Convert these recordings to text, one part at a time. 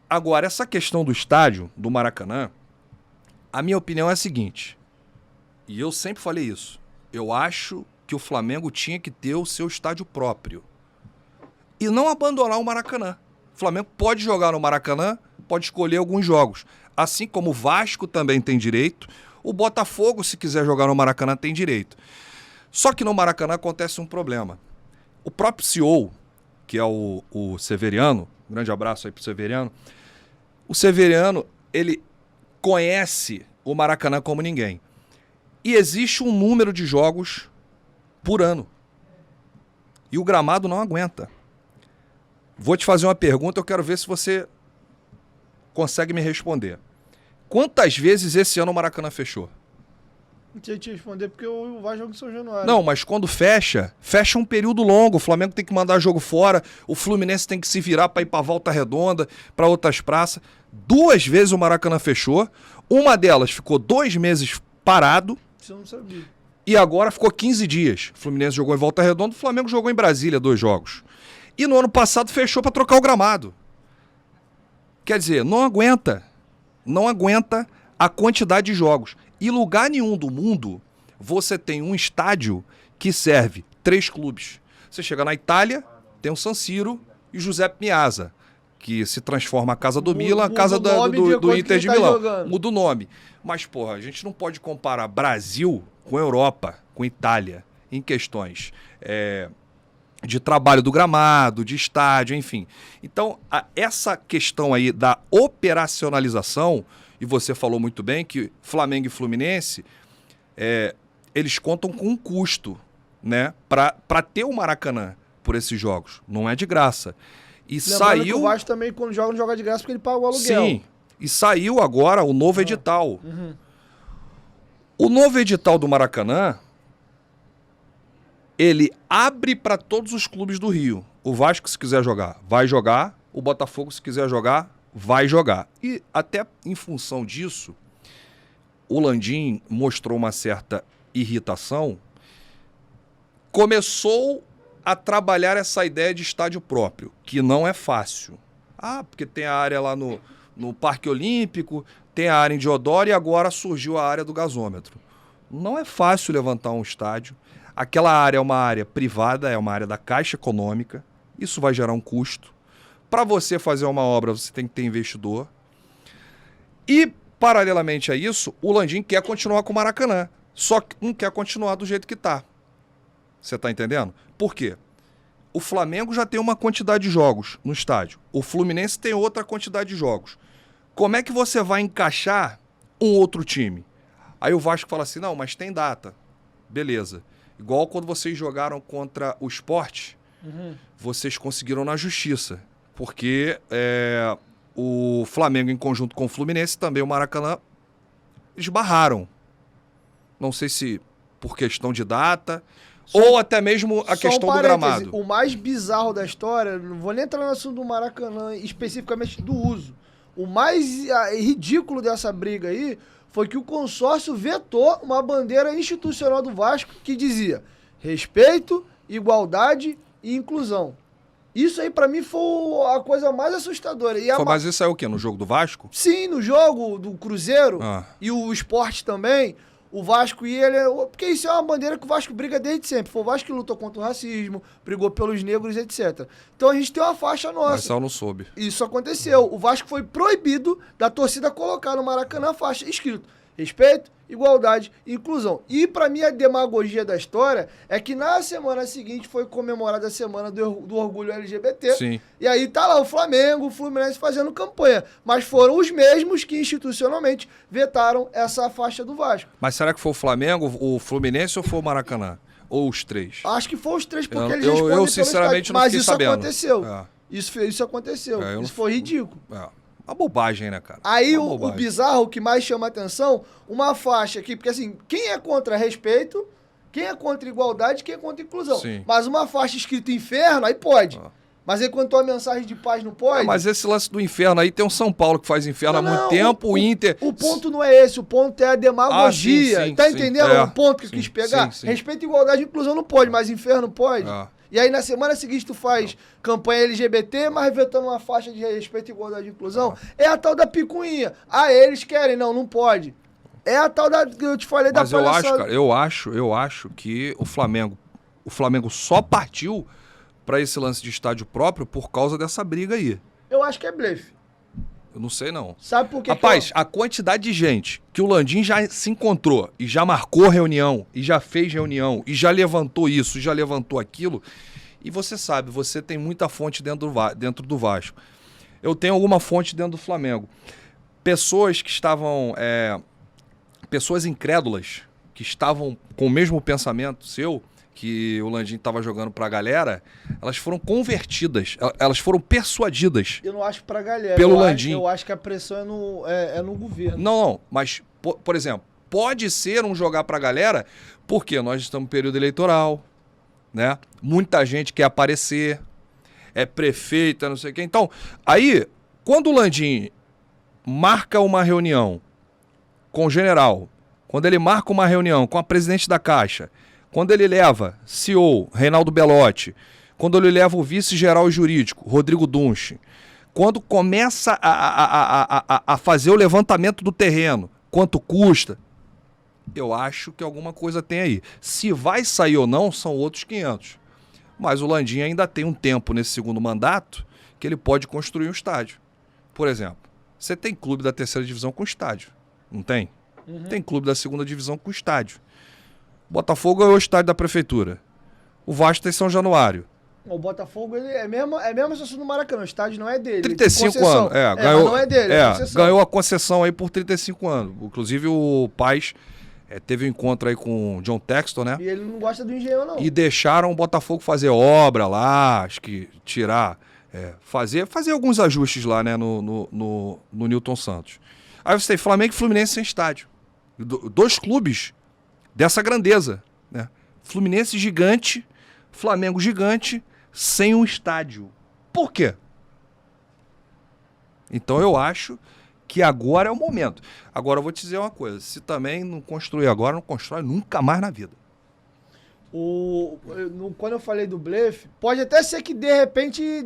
Agora, essa questão do estádio, do Maracanã, a minha opinião é a seguinte, e eu sempre falei isso, eu acho que o Flamengo tinha que ter o seu estádio próprio e não abandonar o Maracanã. O Flamengo pode jogar no Maracanã, pode escolher alguns jogos, assim como o Vasco também tem direito, o Botafogo, se quiser jogar no Maracanã, tem direito. Só que no Maracanã acontece um problema. O próprio CEO, que é o Severiano, um grande abraço aí pro Severiano, o Severiano, ele conhece o Maracanã como ninguém. E existe um número de jogos por ano. E o gramado não aguenta. Vou te fazer uma pergunta, eu quero ver se você consegue me responder. Quantas vezes esse ano o Maracanã fechou? Não tinha que te responder porque o Vasco joga em São Januário. Não, mas quando fecha um período longo. O Flamengo tem que mandar jogo fora, o Fluminense tem que se virar para ir para Volta Redonda, para outras praças. 2 vezes o Maracanã fechou. Uma delas ficou 2 meses parado. Isso eu não sabia. E agora ficou 15 dias. O Fluminense jogou em Volta Redonda, o Flamengo jogou em Brasília 2 jogos. E no ano passado fechou para trocar o gramado. Quer dizer, não aguenta a quantidade de jogos. E lugar nenhum do mundo você tem um estádio que serve 3 clubes. Você chega na Itália, tem o San Siro e o Giuseppe Meazza, que se transforma a casa do Milan, a casa do Inter de Milão. Muda o nome. Mas, porra, a gente não pode comparar Brasil com Europa, com Itália, em questões de trabalho do gramado, de estádio, enfim. Então, essa questão aí da operacionalização, e você falou muito bem que Flamengo e Fluminense, eles contam com um custo, né, para ter o Maracanã por esses jogos. Não é de graça. E lembrando saiu... que o Vasco também, quando joga, não joga de graça porque ele paga o aluguel. Sim, e saiu agora o novo edital. Uhum. O novo edital do Maracanã, ele abre para todos os clubes do Rio. O Vasco, se quiser jogar, vai jogar. O Botafogo, se quiser jogar, vai jogar. E até em função disso, o Landim mostrou uma certa irritação, começou a trabalhar essa ideia de estádio próprio, que não é fácil. Porque tem a área lá no Parque Olímpico, tem a área em Deodoro e agora surgiu a área do gasômetro. Não é fácil levantar um estádio. Aquela área é uma área privada, é uma área da Caixa Econômica. Isso vai gerar um custo. Para você fazer uma obra, você tem que ter investidor. E, paralelamente a isso, o Landim quer continuar com o Maracanã. Só que não quer continuar do jeito que está. Você está entendendo? Por quê? O Flamengo já tem uma quantidade de jogos no estádio. O Fluminense tem outra quantidade de jogos. Como é que você vai encaixar um outro time? Aí o Vasco fala assim, não, mas tem data. Beleza. Igual quando vocês jogaram contra o Sport, vocês conseguiram na justiça. Porque o Flamengo, em conjunto com o Fluminense, também o Maracanã, eles barraram. Não sei se por questão de data, ou até mesmo a questão do gramado. O mais bizarro da história, não vou nem entrar no assunto do Maracanã, especificamente do uso. O mais ridículo dessa briga aí foi que o consórcio vetou uma bandeira institucional do Vasco que dizia respeito, igualdade e inclusão. Isso aí, pra mim, foi a coisa mais assustadora. Mas isso é o quê? No jogo do Vasco? Sim, no jogo do Cruzeiro e o Sport também, o Vasco e ele... Porque isso é uma bandeira que o Vasco briga desde sempre. Foi o Vasco que lutou contra o racismo, brigou pelos negros, etc. Então a gente tem uma faixa nossa. Mas eu não soube. Isso aconteceu. O Vasco foi proibido da torcida colocar no Maracanã a faixa escrito respeito, igualdade e inclusão. E pra mim a demagogia da história é que na semana seguinte foi comemorada a semana do orgulho LGBT. Sim. E aí tá lá o Flamengo, o Fluminense fazendo campanha. Mas foram os mesmos que institucionalmente vetaram essa faixa do Vasco. Mas será que foi o Flamengo, o Fluminense ou foi o Maracanã? Ou os 3? Acho que foi os 3 porque eles respondem eu sinceramente não fiquei sabendo. Mas isso aconteceu. Isso aconteceu. Isso foi ridículo. Uma bobagem, né, cara? Aí o bizarro, o que mais chama a atenção, uma faixa aqui, porque assim, quem é contra respeito, quem é contra igualdade, quem é contra inclusão. Sim. Mas uma faixa escrito inferno, aí pode. Mas aí quando tem uma mensagem de paz, não pode? Mas esse lance do inferno aí, tem um São Paulo que faz inferno há muito tempo, o Inter... O ponto não é esse, o ponto é a demagogia. Sim, tá entendendo o ponto que eu quis pegar? Sim. Respeito, igualdade e inclusão não pode, mas inferno pode. E aí na semana seguinte tu faz campanha LGBT, mas vetando uma faixa de respeito, igualdade e inclusão. É a tal da picuinha. Ah, eles querem, não pode. É a tal da que eu te falei da palhaçada. Mas eu acho, cara, eu acho que o Flamengo só partiu para esse lance de estádio próprio por causa dessa briga aí. Eu acho que é blefe. Eu não sei, não. Sabe por que Rapaz, a quantidade de gente que o Landim já se encontrou e já marcou reunião, e já fez reunião, e já levantou isso, e já levantou aquilo, e você sabe, você tem muita fonte dentro do Vasco. Eu tenho alguma fonte dentro do Flamengo. Pessoas que estavam... pessoas incrédulas, que estavam com o mesmo pensamento seu, que o Landim estava jogando pra galera, elas foram convertidas, elas foram persuadidas. Eu não acho pra galera. Pelo Landim. Eu acho que a pressão é no governo. Não, mas, por exemplo, pode ser um jogar pra galera, porque nós estamos em período eleitoral, né? Muita gente quer aparecer, é prefeita, não sei o quê. Então, aí, quando o Landim marca uma reunião com o general, quando ele marca uma reunião com a presidente da Caixa, quando ele leva CEO, Reinaldo Belotti, quando ele leva o vice-geral jurídico, Rodrigo Dunche, quando começa a fazer o levantamento do terreno, quanto custa, eu acho que alguma coisa tem aí. Se vai sair ou não, são outros 500. Mas o Landim ainda tem um tempo nesse segundo mandato que ele pode construir um estádio. Por exemplo, você tem clube da terceira divisão com estádio, não tem? Uhum. Tem clube da segunda divisão com estádio. Botafogo é o estádio da prefeitura. O Vasco tem São Januário. O Botafogo ele é mesmo situação do Maracanã. O estádio não é dele. 35 anos. Ganhou, não é dele. Ganhou a concessão aí por 35 anos. Inclusive o Paes teve um encontro aí com o John Textor, né? E ele não gosta do engenho, não. E deixaram o Botafogo fazer obra lá, acho que tirar, fazer alguns ajustes lá, né, no Newton Santos. Aí você tem Flamengo e Fluminense sem estádio. Dois clubes dessa grandeza, né? Fluminense gigante, Flamengo gigante, sem um estádio. Por quê? Então eu acho que agora é o momento. Agora eu vou te dizer uma coisa, se também não construir agora, não constrói nunca mais na vida. Quando eu falei do blefe, pode até ser que de repente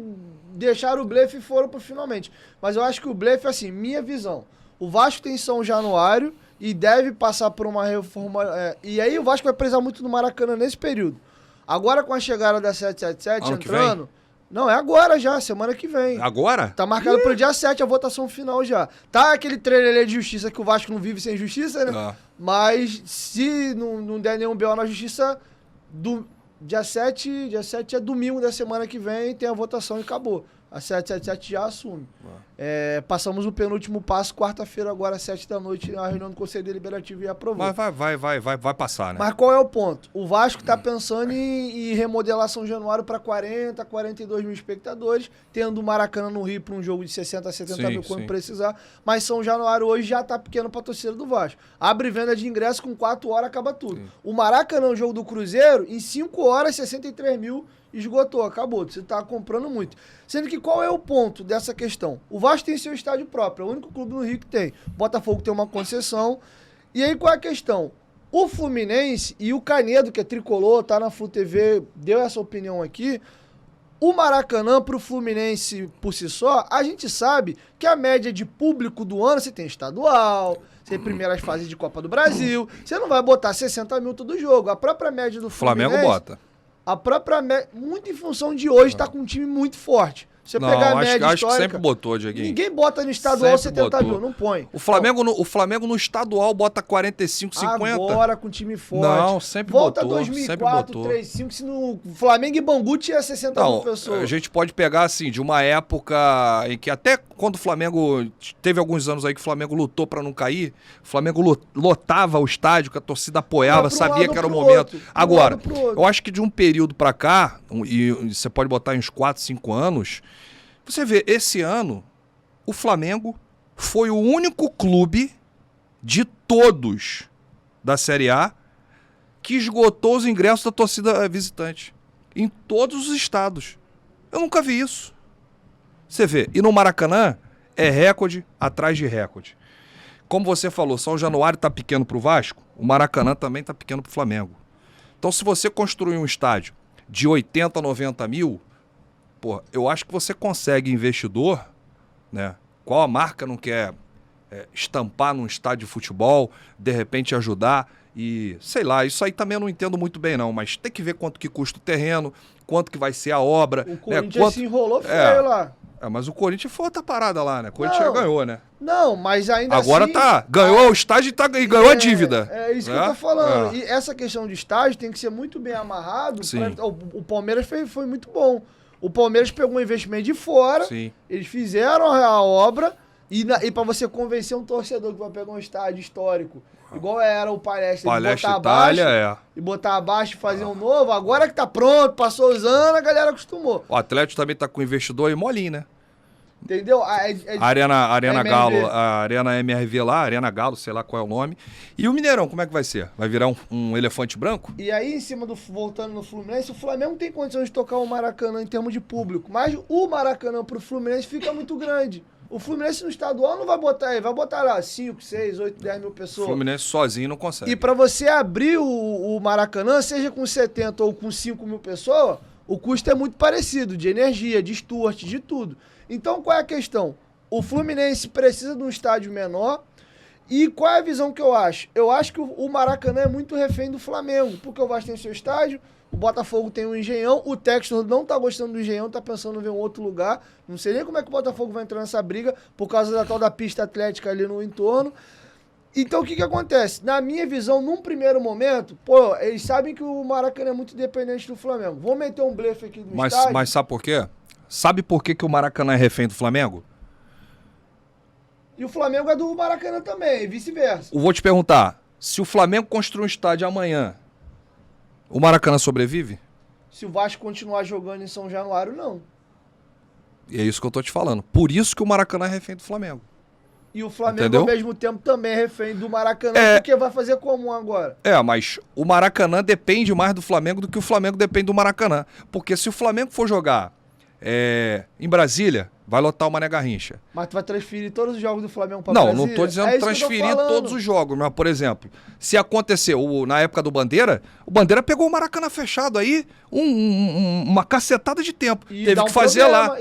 deixaram o blefe e foram pro finalmente. Mas eu acho que o blefe, assim, minha visão, o Vasco tem São Januário e deve passar por uma reforma. E aí o Vasco vai precisar muito do Maracanã nesse período. Agora com a chegada da 777 ano entrando... Não, é agora já, semana que vem. Agora? Tá marcado pro dia 7 a votação final já. Tá aquele trailer de justiça que o Vasco não vive sem justiça, né? Mas se não der nenhum BO na justiça, dia 7 é domingo da semana que vem, tem a votação e acabou. A 777 já assume. Passamos o penúltimo passo, quarta-feira, agora às 7 da noite, na reunião do Conselho Deliberativo e aprovou. Vai passar, né? Mas qual é o ponto? O Vasco tá pensando em remodelar São Januário para 40, 42 mil espectadores, tendo o Maracanã no Rio para um jogo de 60 a 70 mil quando precisar. Mas São Januário hoje já tá pequeno pra torcida do Vasco. Abre venda de ingresso, com 4 horas acaba tudo. Sim. O Maracanã, o jogo do Cruzeiro, em 5 horas, 63 mil esgotou, acabou. Você tá comprando muito. Sendo que qual é o ponto dessa questão? O Vasco tem seu estádio próprio, é o único clube no Rio que tem. O Botafogo tem uma concessão. E aí qual é a questão? O Fluminense e o Canedo, que é tricolor, tá na Flu TV, deu essa opinião aqui. O Maracanã pro Fluminense por si só, a gente sabe que a média de público do ano, você tem estadual, você tem primeiras fases de Copa do Brasil, você não vai botar 60 mil todo jogo. A própria média do Fluminense... Flamengo bota. A própria média, muito em função de hoje, tá com um time muito forte. Você pegar a média acho que sempre botou, Dieguinho. Ninguém bota no estadual sempre 70 mil, não põe. O Flamengo no estadual bota 45, 50. Agora com time forte. Não, sempre volta botou. Volta 2004, 2005, se no Flamengo e Bangu tinha 60 mil pessoas. A gente pode pegar, assim, de uma época em que até quando o Flamengo... Teve alguns anos aí que o Flamengo lutou pra não cair. O Flamengo lotava o estádio, que a torcida apoiava, sabia que era o momento. Agora, eu acho que de um período pra cá, e você pode botar em uns 4, 5 anos... Você vê, esse ano, o Flamengo foi o único clube de todos da Série A que esgotou os ingressos da torcida visitante. Em todos os estados. Eu nunca vi isso. Você vê, e no Maracanã é recorde atrás de recorde. Como você falou, São Januário está pequeno para o Vasco, o Maracanã também está pequeno para o Flamengo. Então, se você construir um estádio de 80, 90 mil, pô, eu acho que você consegue investidor, né? Qual a marca não quer estampar num estádio de futebol, de repente ajudar e, sei lá, isso aí também eu não entendo muito bem não, mas tem que ver quanto que custa o terreno, quanto que vai ser a obra. O Corinthians se enrolou feio lá. Mas o Corinthians foi outra parada lá, né? O Corinthians já ganhou, né? Não, mas ainda agora assim... Agora ganhou o estádio e ganhou a dívida. É isso que eu tô falando. E essa questão de estádio tem que ser muito bem amarrado. O Palmeiras foi muito bom. O Palmeiras pegou um investimento de fora, eles fizeram a obra, e para você convencer um torcedor que vai pegar um estádio histórico, igual era o Palestra, Palestra Itália, e botar abaixo e fazer um novo, agora que tá pronto, passou os anos, a galera acostumou. O Atlético também tá com investidor e molinho, né? Entendeu? Arena Galo, a Arena MRV lá, Arena Galo, sei lá qual é o nome. E o Mineirão, como é que vai ser? Vai virar um elefante branco? E aí, em cima voltando no Fluminense, o Flamengo tem condições de tocar o Maracanã em termos de público, mas o Maracanã pro Fluminense fica muito grande. O Fluminense no estadual não vai botar aí, vai botar lá 5, 6, 8, 10 mil pessoas. O Fluminense sozinho não consegue. E para você abrir o Maracanã, seja com 70 ou com 5 mil pessoas, o custo é muito parecido, de energia, de Stuart, de tudo. Então, qual é a questão? O Fluminense precisa de um estádio menor. E qual é a visão que eu acho? Eu acho que o Maracanã é muito refém do Flamengo, porque o Vasco tem seu estádio, o Botafogo tem um Engenhão, o Textor não tá gostando do Engenhão, tá pensando em ver um outro lugar. Não sei nem como é que o Botafogo vai entrar nessa briga, por causa da tal da pista atlética ali no entorno. Então, o que acontece? Na minha visão, num primeiro momento, pô, eles sabem que o Maracanã é muito dependente do Flamengo. Vou meter um blefe aqui do estádio. Mas sabe por quê? Sabe por que o Maracanã é refém do Flamengo? E o Flamengo é do Maracanã também, e vice-versa. Eu vou te perguntar, se o Flamengo construir um estádio amanhã, o Maracanã sobrevive? Se o Vasco continuar jogando em São Januário, não. E é isso que eu tô te falando. Por isso que o Maracanã é refém do Flamengo. E o Flamengo, entendeu? Ao mesmo tempo, também é refém do Maracanã, porque vai fazer como agora? Mas o Maracanã depende mais do Flamengo do que o Flamengo depende do Maracanã. Porque se o Flamengo for jogar em Brasília, vai lotar o Mané Garrincha. Mas tu vai transferir todos os jogos do Flamengo pra Brasília? Não tô dizendo transferir todos os jogos, mas, por exemplo, se aconteceu na época do Bandeira, o Bandeira pegou o Maracanã fechado aí uma cacetada de tempo. Teve que fazer lá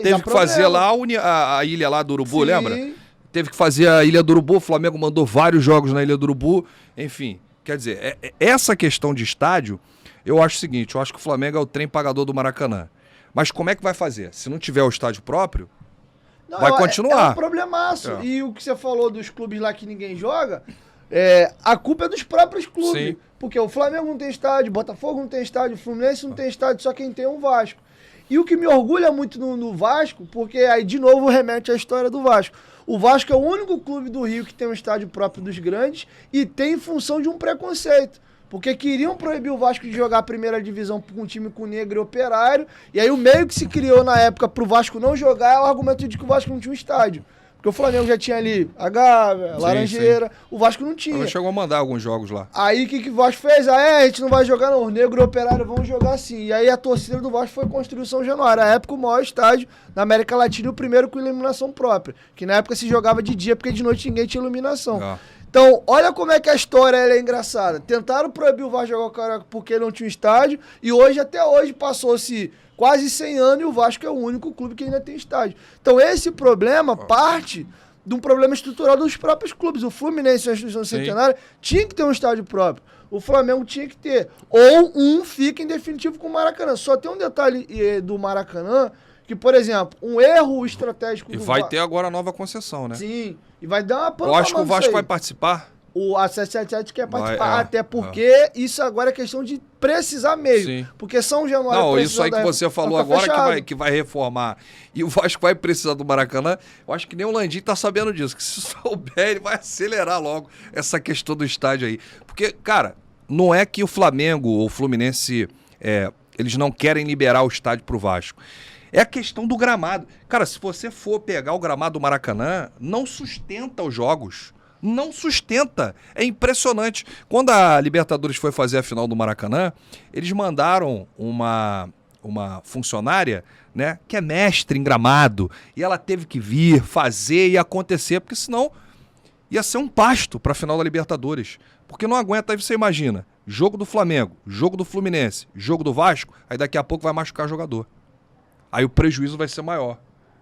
a ilha lá do Urubu, lembra? Teve que fazer a Ilha do Urubu, o Flamengo mandou vários jogos na Ilha do Urubu, enfim. Quer dizer, essa questão de estádio, eu acho o seguinte, eu acho que o Flamengo é o trem pagador do Maracanã. Mas como é que vai fazer? Se não tiver o estádio próprio, vai continuar. É um problemaço. E o que você falou dos clubes lá que ninguém joga, a culpa é dos próprios clubes. Sim. Porque o Flamengo não tem estádio, o Botafogo não tem estádio, o Fluminense não tem estádio, só quem tem é o Vasco. E o que me orgulha muito no Vasco, porque aí de novo remete à história do Vasco. O Vasco é o único clube do Rio que tem um estádio próprio dos grandes e tem em função de um preconceito. Porque queriam proibir o Vasco de jogar a primeira divisão com um time com negro e operário. E aí o meio que se criou na época pro Vasco não jogar é o argumento de que o Vasco não tinha um estádio. Porque o Flamengo já tinha ali a Gávea, a Laranjeira, o Vasco não tinha. Ela chegou a mandar alguns jogos lá. Aí o que o Vasco fez? A gente não vai jogar não, os negros e operários vão jogar sim. E aí a torcida do Vasco foi construir o São Januário. Na época o maior estádio da América Latina e o primeiro com iluminação própria. Que na época se jogava de dia porque de noite ninguém tinha iluminação. Então, olha como é que a história é engraçada. Tentaram proibir o Vasco jogar o Carioca porque ele não tinha estádio. E hoje, até hoje, passou-se quase 100 anos e o Vasco é o único clube que ainda tem estádio. Então, esse problema parte de um problema estrutural dos próprios clubes. O Fluminense, na instituição centenária, tinha que ter um estádio próprio. O Flamengo tinha que ter. Ou fica em definitivo com o Maracanã. Só tem um detalhe do Maracanã, que, por exemplo, um erro estratégico do Vasco... E vai ter agora a nova concessão, né? Sim. E vai dar uma pampa. Eu acho que o Vasco vai participar. A 777 quer participar, até porque isso agora é questão de precisar mesmo. Sim. Porque São Januário... Não, isso aí que você falou agora que vai reformar e o Vasco vai precisar do Maracanã, eu acho que nem o Landim tá sabendo disso, que se souber ele vai acelerar logo essa questão do estádio aí. Porque, cara, não é que o Flamengo ou o Fluminense, eles não querem liberar o estádio pro Vasco. É a questão do gramado. Cara, se você for pegar o gramado do Maracanã, não sustenta os jogos. Não sustenta. É impressionante. Quando a Libertadores foi fazer a final do Maracanã, eles mandaram uma funcionária, né, que é mestre em gramado, e ela teve que vir, fazer e acontecer, porque senão ia ser um pasto para a final da Libertadores. Porque não aguenta, aí você imagina, jogo do Flamengo, jogo do Fluminense, jogo do Vasco, aí daqui a pouco vai machucar jogador. Aí o prejuízo vai ser maior,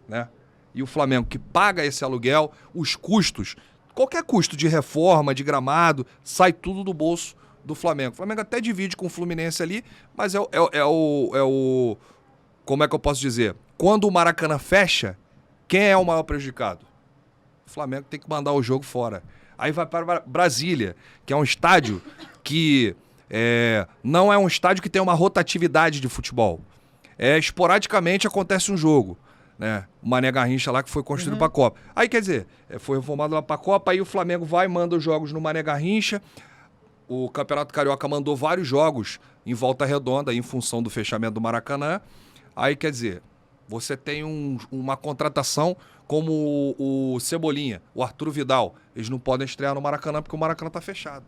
né? E o Flamengo que paga esse aluguel, os custos, qualquer custo de reforma, de gramado, sai tudo do bolso do Flamengo. O Flamengo até divide com o Fluminense ali, mas é o... Como é que eu posso dizer? Quando o Maracanã fecha, quem é o maior prejudicado? O Flamengo tem que mandar o jogo fora. Aí vai para Brasília, que é um estádio que não é um estádio que tem uma rotatividade de futebol. Esporadicamente acontece um jogo, né? O Mané Garrincha lá que foi construído para a Copa. Aí, quer dizer, foi reformado lá para a Copa, aí o Flamengo vai e manda os jogos no Mané Garrincha. O Campeonato Carioca mandou vários jogos em Volta Redonda, em função do fechamento do Maracanã. Aí, quer dizer, você tem uma contratação como o Cebolinha, o Arturo Vidal. Eles não podem estrear no Maracanã porque o Maracanã está fechado.